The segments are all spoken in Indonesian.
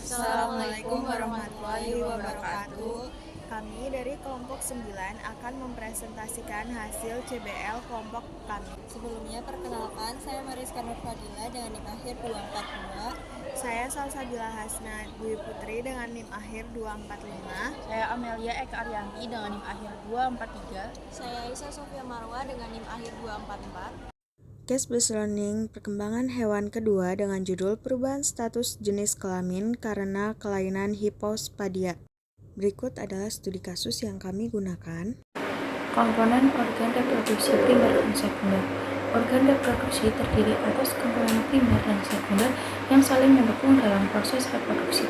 Assalamualaikum warahmatullahi wabarakatuh. Kami dari kelompok 9 akan mempresentasikan hasil CBL kelompok kami. Sebelumnya perkenalkan, saya Mariska Nur Fadila dengan NIM akhir 242. Saya Salsabila Hasna Dwi Putri dengan NIM akhir 245. Saya Amelia Eka Arianti dengan NIM akhir 243. Saya Aisyah Sofia Marwa dengan NIM akhir 244. Case-based learning perkembangan hewan kedua dengan judul perubahan status jenis kelamin karena kelainan hipospadia. Berikut adalah studi kasus yang kami gunakan. Komponen organ reproduksi primer dan sekunder. Organ reproduksi terdiri atas komponen primer dan sekunder yang saling mendukung dalam proses reproduksi.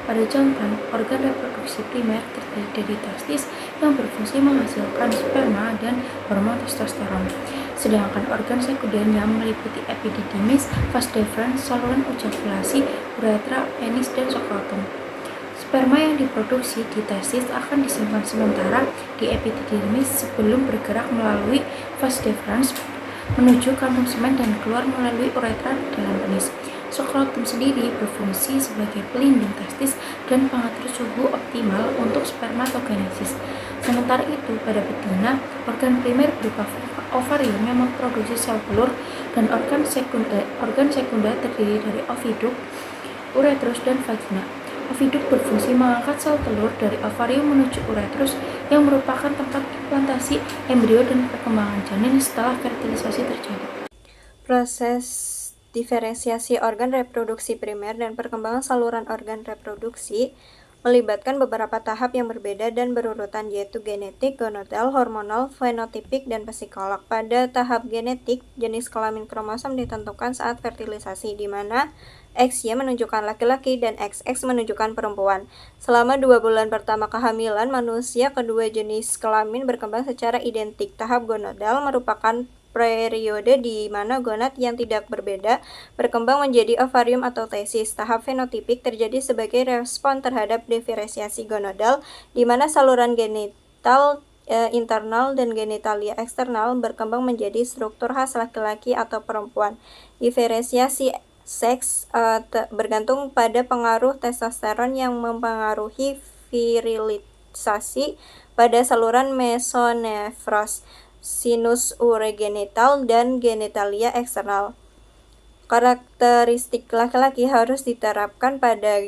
Pada jantan, organ reproduksi primer terdiri dari testis yang berfungsi menghasilkan sperma dan hormon testosteron. Sedangkan organ sekundernya meliputi epididymis, vas deferens, saluran ejakulasi, uretra, penis, dan skrotum. Sperma yang diproduksi di testis akan disimpan sementara di epididymis sebelum bergerak melalui vas deferens menuju kantung semen dan keluar melalui uretra dalam penis. Skrotum sendiri berfungsi sebagai pelindung testis dan pengatur suhu optimal untuk spermatogenesis. Sementara itu, pada betina, organ primer berupa ovarium yang memproduksi sel telur dan organ sekunder terdiri dari oviduk, uretrus, dan vagina. Oviduk berfungsi mengangkat sel telur dari ovarium menuju uretrus yang merupakan tempat implantasi embrio dan perkembangan janin setelah fertilisasi terjadi. Proses diferensiasi organ reproduksi primer dan perkembangan saluran organ reproduksi melibatkan beberapa tahap yang berbeda dan berurutan, yaitu genetik, gonadal, hormonal, fenotipik, dan psikolog. Pada tahap genetik, jenis kelamin kromosom ditentukan saat fertilisasi, di mana XY menunjukkan laki-laki dan XX menunjukkan perempuan. Selama 2 bulan pertama kehamilan, manusia kedua jenis kelamin berkembang secara identik. Tahap gonadal merupakan periode di mana gonad yang tidak berbeda berkembang menjadi ovarium atau tesis. Tahap fenotipik terjadi sebagai respon terhadap diferensiasi gonadal, di mana saluran genital internal dan genitalia eksternal berkembang menjadi struktur khas laki-laki atau perempuan. Diferensiasi seks bergantung pada pengaruh testosteron yang mempengaruhi virilisasi pada saluran mesonefros, sinus urogenital, dan genitalia eksternal. Karakteristik laki-laki harus diterapkan pada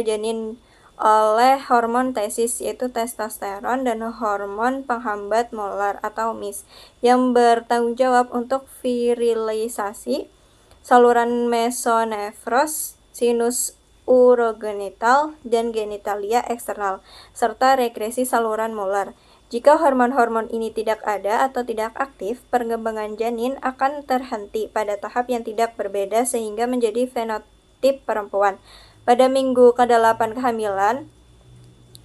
janin oleh hormon tesis, yaitu testosteron, dan hormon penghambat molar atau MIS yang bertanggung jawab untuk virilisasi saluran mesonefros, sinus urogenital, dan genitalia eksternal, serta regresi saluran molar. Jika hormon-hormon ini tidak ada atau tidak aktif, perkembangan janin akan terhenti pada tahap yang tidak berbeda sehingga menjadi fenotip perempuan. Pada minggu ke-8 kehamilan,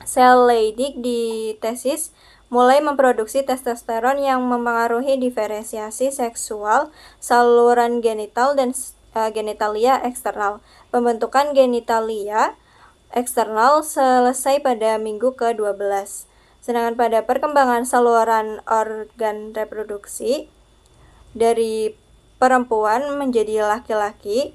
sel Leydig di tesis mulai memproduksi testosteron yang mempengaruhi diferensiasi seksual saluran genital dan genitalia eksternal. Pembentukan genitalia eksternal selesai pada minggu ke-12. Sedangkan pada perkembangan saluran organ reproduksi dari perempuan menjadi laki-laki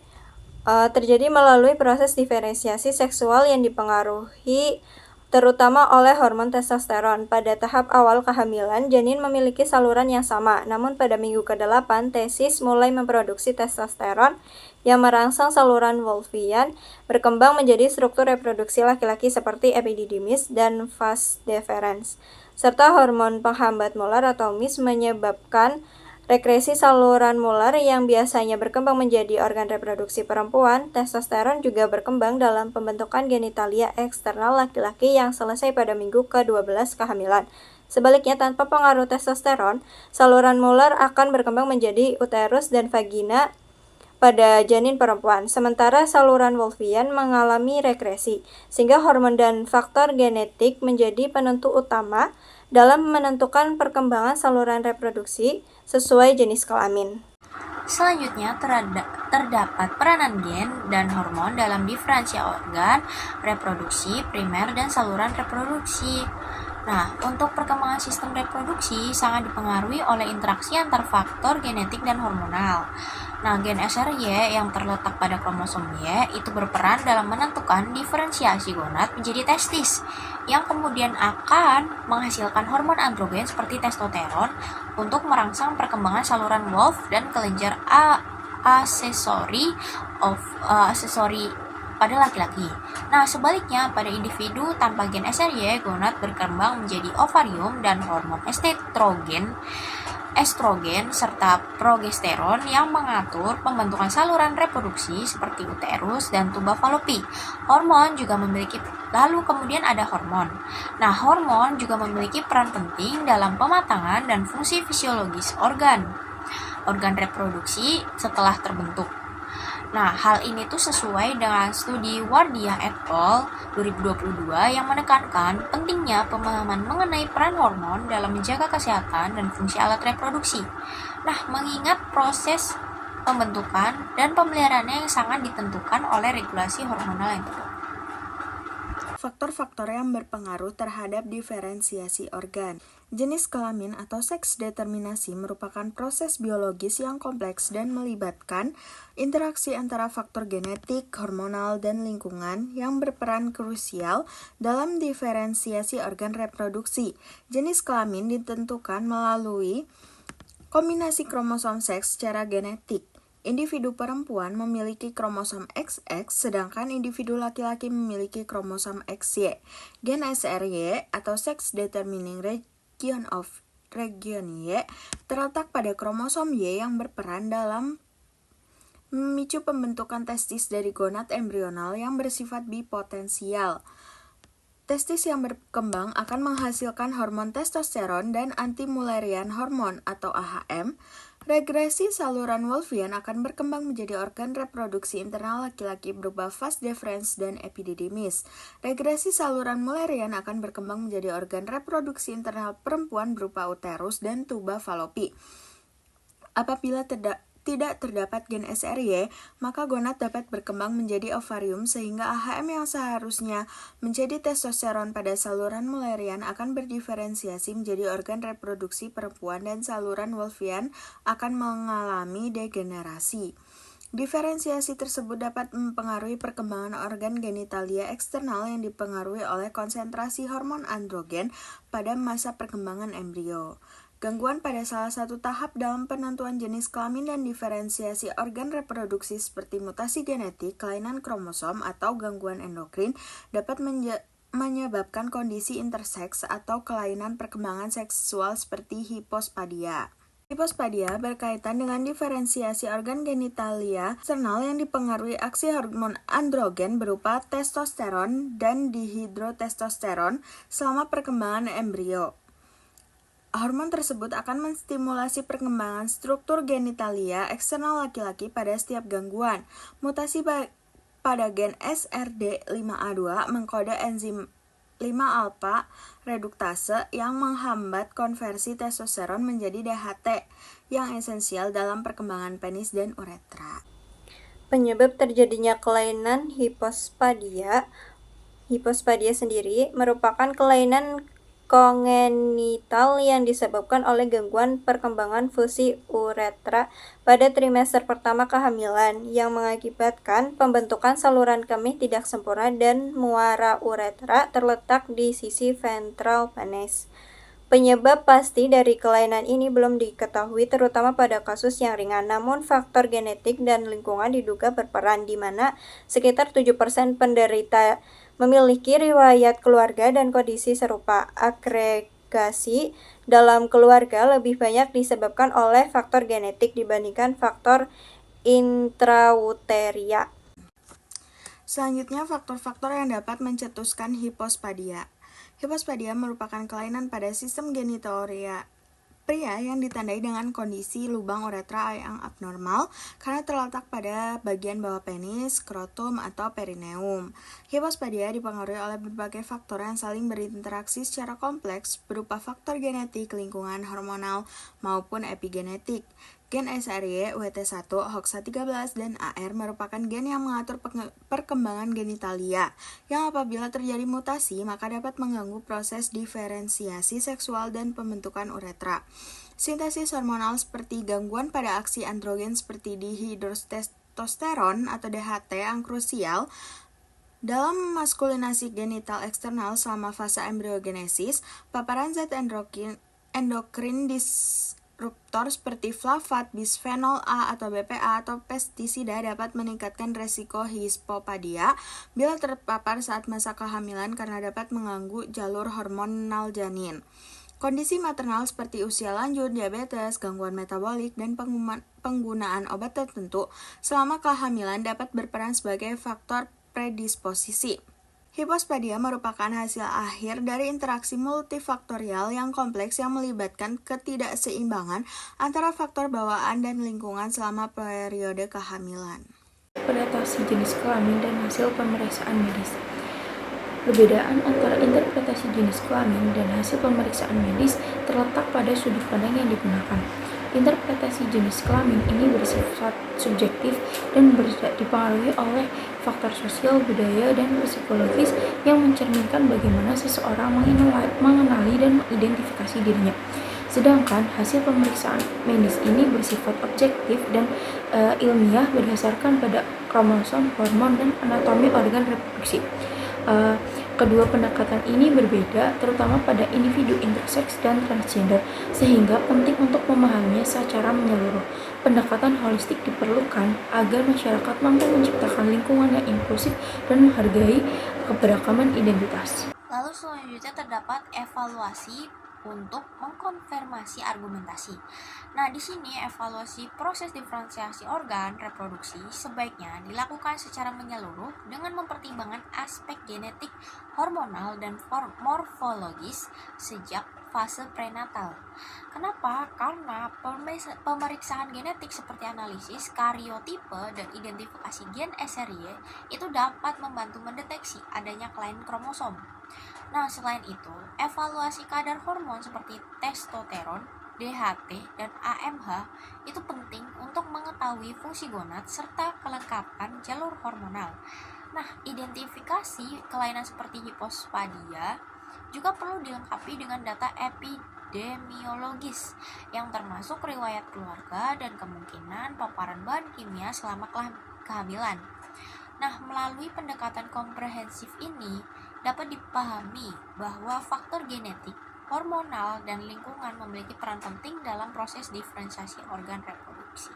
terjadi melalui proses diferensiasi seksual yang dipengaruhi terutama oleh hormon testosteron. Pada tahap awal kehamilan, janin memiliki saluran yang sama, namun pada minggu ke-8, tesis mulai memproduksi testosteron yang merangsang saluran Wolffian berkembang menjadi struktur reproduksi laki-laki seperti epididymis dan vas deferens, serta hormon penghambat molar atau MIS menyebabkan regresi saluran molar yang biasanya berkembang menjadi organ reproduksi perempuan. Testosteron juga berkembang dalam pembentukan genitalia eksternal laki-laki yang selesai pada minggu ke-12 kehamilan. Sebaliknya, tanpa pengaruh testosteron, saluran molar akan berkembang menjadi uterus dan vagina pada janin perempuan, sementara saluran Wolffian mengalami regresi, sehingga hormon dan faktor genetik menjadi penentu utama dalam menentukan perkembangan saluran reproduksi sesuai jenis kelamin. Selanjutnya, terdapat peranan gen dan hormon dalam diferensiasi organ reproduksi primer dan saluran reproduksi. Nah, untuk perkembangan sistem reproduksi sangat dipengaruhi oleh interaksi antar faktor genetik dan hormonal. Nah, gen SRY yang terletak pada kromosom Y itu berperan dalam menentukan diferensiasi gonad menjadi testis, yang kemudian akan menghasilkan hormon androgen seperti testosteron untuk merangsang perkembangan saluran Wolff dan kelenjar aksesori pada laki-laki. Nah, sebaliknya pada individu tanpa gen SRY, gonad berkembang menjadi ovarium dan hormon estrogen serta progesteron yang mengatur pembentukan saluran reproduksi seperti uterus dan tuba falopi. Hormon juga memiliki kemudian ada hormon. Nah, hormon juga memiliki peran penting dalam pematangan dan fungsi fisiologis organ reproduksi setelah terbentuk. Nah, hal ini tuh sesuai dengan studi Wardia et al. 2022 yang menekankan pentingnya pemahaman mengenai peran hormon dalam menjaga kesehatan dan fungsi alat reproduksi. Nah, mengingat proses pembentukan dan pemeliharaannya yang sangat ditentukan oleh regulasi hormonal yang tepat. Faktor-faktor yang berpengaruh terhadap diferensiasi organ. Jenis kelamin atau seks determinasi merupakan proses biologis yang kompleks dan melibatkan interaksi antara faktor genetik, hormonal, dan lingkungan yang berperan krusial dalam diferensiasi organ reproduksi. Jenis kelamin ditentukan melalui kombinasi kromosom seks secara genetik. Individu perempuan memiliki kromosom XX, sedangkan individu laki-laki memiliki kromosom XY. Gen SRY atau Sex Determining Region Y terletak pada kromosom Y yang berperan dalam memicu pembentukan testis dari gonad embrional yang bersifat bipotensial. Testis yang berkembang akan menghasilkan hormon testosteron dan anti-Mullerian hormone atau AHM. Regresi saluran Wolffian akan berkembang menjadi organ reproduksi internal laki-laki berupa vas deferens dan epididymis. Regresi saluran Mullerian akan berkembang menjadi organ reproduksi internal perempuan berupa uterus dan tuba falopi. Apabila tidak terdapat gen SRY, maka gonad dapat berkembang menjadi ovarium sehingga AHM yang seharusnya menjadi testosteron pada saluran Mullerian akan berdiferensiasi menjadi organ reproduksi perempuan dan saluran Wolffian akan mengalami degenerasi. Diferensiasi tersebut dapat mempengaruhi perkembangan organ genitalia eksternal yang dipengaruhi oleh konsentrasi hormon androgen pada masa perkembangan embrio. Gangguan pada salah satu tahap dalam penentuan jenis kelamin dan diferensiasi organ reproduksi seperti mutasi genetik, kelainan kromosom, atau gangguan endokrin dapat menyebabkan kondisi interseks atau kelainan perkembangan seksual seperti hipospadia. Hipospadia berkaitan dengan diferensiasi organ genitalia eksternal yang dipengaruhi aksi hormon androgen berupa testosteron dan dihidrotestosteron selama perkembangan embrio. Hormon tersebut akan menstimulasi perkembangan struktur genitalia eksternal laki-laki pada setiap gangguan. Mutasi pada gen SRD5A2 mengkode enzim 5-alpha reduktase yang menghambat konversi testosteron menjadi DHT yang esensial dalam perkembangan penis dan uretra. Penyebab terjadinya kelainan hipospadia sendiri merupakan kelainan kongenital yang disebabkan oleh gangguan perkembangan fusi uretra pada trimester pertama kehamilan yang mengakibatkan pembentukan saluran kemih tidak sempurna dan muara uretra terletak di sisi ventral penis. Penyebab pasti dari kelainan ini belum diketahui terutama pada kasus yang ringan, namun faktor genetik dan lingkungan diduga berperan di mana sekitar 7% penderita memiliki riwayat keluarga dan kondisi serupa. Agregasi dalam keluarga lebih banyak disebabkan oleh faktor genetik dibandingkan faktor intrauteria. Selanjutnya, faktor-faktor yang dapat mencetuskan hipospadia. Hipospadia merupakan kelainan pada sistem genitoria pria yang ditandai dengan kondisi lubang uretra yang abnormal karena terletak pada bagian bawah penis, skrotum, atau perineum. Hipospadia dipengaruhi oleh berbagai faktor yang saling berinteraksi secara kompleks berupa faktor genetik, lingkungan, hormonal, maupun epigenetik. Gen SRY, WT1, HOXA13, dan AR merupakan gen yang mengatur perkembangan genitalia, yang apabila terjadi mutasi maka dapat mengganggu proses diferensiasi seksual dan pembentukan uretra. Sintesis hormonal seperti gangguan pada aksi androgen seperti dihidrotestosteron atau DHT yang krusial dalam maskulinasi genital eksternal selama fase embriogenesis. Paparan zat endokrin disruptor seperti flavat, bisphenol A atau BPA atau pestisida dapat meningkatkan resiko hispopadia bila terpapar saat masa kehamilan karena dapat mengganggu jalur hormonal janin. Kondisi maternal seperti usia lanjut, diabetes, gangguan metabolik, dan penggunaan obat tertentu selama kehamilan dapat berperan sebagai faktor predisposisi. Hipospadia merupakan hasil akhir dari interaksi multifaktorial yang kompleks yang melibatkan ketidakseimbangan antara faktor bawaan dan lingkungan selama periode kehamilan. Interpretasi jenis kelamin dan hasil pemeriksaan medis. Perbedaan antara interpretasi jenis kelamin dan hasil pemeriksaan medis terletak pada sudut pandang yang digunakan. Interpretasi jenis kelamin ini bersifat subjektif dan dipengaruhi oleh faktor sosial, budaya, dan psikologis yang mencerminkan bagaimana seseorang mengenali dan mengidentifikasi dirinya. Sedangkan hasil pemeriksaan medis ini bersifat objektif dan ilmiah berdasarkan pada kromosom, hormon, dan anatomi organ reproduksi. Kedua pendekatan ini berbeda, terutama pada individu interseks dan transgender, sehingga penting untuk memahaminya secara menyeluruh. Pendekatan holistik diperlukan agar masyarakat mampu menciptakan lingkungan yang inklusif dan menghargai keberagaman identitas. Lalu selanjutnya terdapat evaluasi untuk mengkonfirmasi argumentasi. Nah, di sini evaluasi proses diferensiasi organ reproduksi sebaiknya dilakukan secara menyeluruh dengan mempertimbangkan aspek genetik, hormonal, dan morfologis sejak fase prenatal. Kenapa? Karena pemeriksaan genetik seperti analisis karyotipe dan identifikasi gen SRY itu dapat membantu mendeteksi adanya kelainan kromosom. Nah, selain itu, evaluasi kadar hormon seperti testosteron, DHT, dan AMH itu penting untuk mengetahui fungsi gonad serta kelengkapan jalur hormonal. Nah, identifikasi kelainan seperti hipospadia juga perlu dilengkapi dengan data epidemiologis yang termasuk riwayat keluarga dan kemungkinan paparan bahan kimia selama kehamilan. Nah, melalui pendekatan komprehensif ini dapat dipahami bahwa faktor genetik, hormonal, dan lingkungan memiliki peran penting dalam proses diferensiasi organ reproduksi.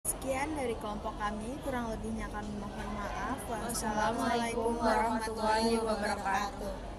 Sekian dari kelompok kami, kurang lebihnya kami mohon maaf. Wassalamualaikum warahmatullahi wabarakatuh.